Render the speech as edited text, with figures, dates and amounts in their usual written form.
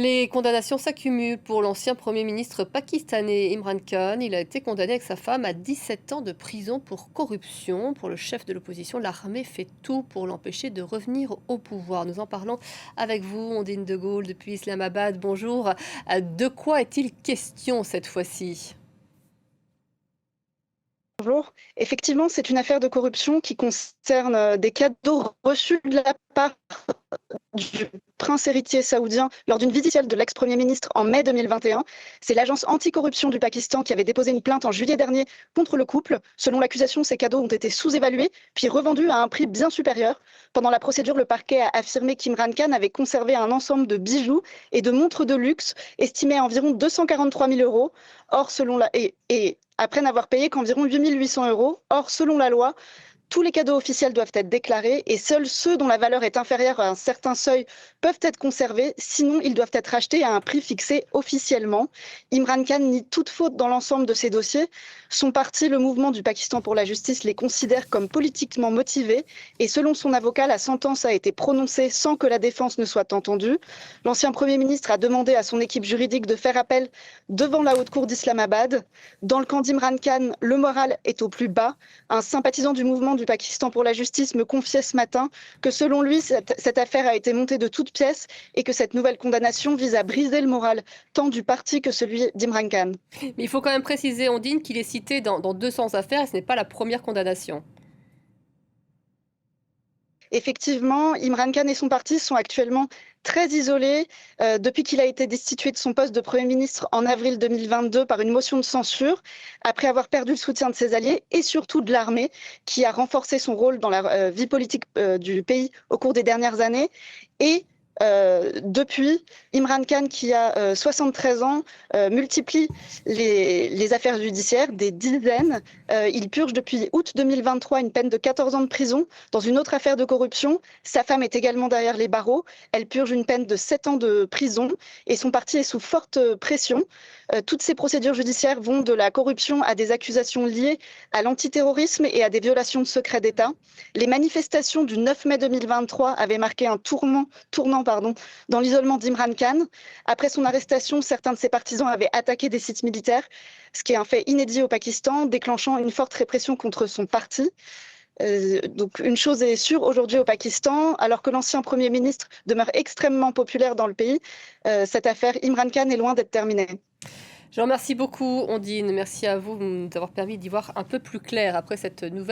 Les condamnations s'accumulent pour l'ancien Premier ministre pakistanais Imran Khan. Il a été condamné avec sa femme à 17 ans de prison pour corruption. Pour le chef de l'opposition, l'armée fait tout pour l'empêcher de revenir au pouvoir. Nous en parlons avec vous, Ondine de Gaulle, depuis Islamabad. Bonjour. De quoi est-il question cette fois-ci? Bonjour. Effectivement, c'est une affaire de corruption qui concerne des cadeaux reçus de la part du prince héritier saoudien lors d'une visite officielle de l'ex-premier ministre en mai 2021. C'est l'agence anticorruption du Pakistan qui avait déposé une plainte en juillet dernier contre le couple. Selon l'accusation, ces cadeaux ont été sous-évalués puis revendus à un prix bien supérieur. Pendant la procédure, le parquet a affirmé qu'Imran Khan avait conservé un ensemble de bijoux et de montres de luxe estimés à environ 243 000 euros. Or, après n'avoir payé qu'environ 8 800 euros. Or, selon la loi, tous les cadeaux officiels doivent être déclarés et seuls ceux dont la valeur est inférieure à un certain seuil peuvent être conservés, sinon ils doivent être achetés à un prix fixé officiellement. Imran Khan nie toute faute dans l'ensemble de ces dossiers. Son parti, le Mouvement du Pakistan pour la justice, les considère comme politiquement motivés et selon son avocat, la sentence a été prononcée sans que la défense ne soit entendue. L'ancien Premier ministre a demandé à son équipe juridique de faire appel devant la Haute Cour d'Islamabad. Dans le camp d'Imran Khan, le moral est au plus bas. Un sympathisant du Mouvement du Pakistan pour la justice me confiait ce matin que selon lui, cette affaire a été montée de toutes pièces et que cette nouvelle condamnation vise à briser le moral tant du parti que celui d'Imran Khan. Mais il faut quand même préciser, Ondine, qu'il est cité dans 200 affaires et ce n'est pas la première condamnation. Effectivement, Imran Khan et son parti sont actuellement très isolés depuis qu'il a été destitué de son poste de Premier ministre en avril 2022 par une motion de censure, après avoir perdu le soutien de ses alliés et surtout de l'armée, qui a renforcé son rôle dans la vie politique du pays au cours des dernières années. Et depuis, Imran Khan, qui a 73 ans, multiplie les affaires judiciaires, des dizaines. Il purge depuis août 2023 une peine de 14 ans de prison dans une autre affaire de corruption. Sa femme est également derrière les barreaux. Elle purge une peine de 7 ans de prison et son parti est sous forte pression. Toutes ces procédures judiciaires vont de la corruption à des accusations liées à l'antiterrorisme et à des violations de secret d'État. Les manifestations du 9 mai 2023 avaient marqué un tournant dans l'isolement d'Imran Khan. Après son arrestation, certains de ses partisans avaient attaqué des sites militaires, ce qui est un fait inédit au Pakistan, déclenchant une forte répression contre son parti. Donc une chose est sûre aujourd'hui au Pakistan, alors que l'ancien Premier ministre demeure extrêmement populaire dans le pays, cette affaire Imran Khan est loin d'être terminée. Je vous remercie beaucoup, Ondine. Merci à vous de nous avoir permis d'y voir un peu plus clair après cette nouvelle.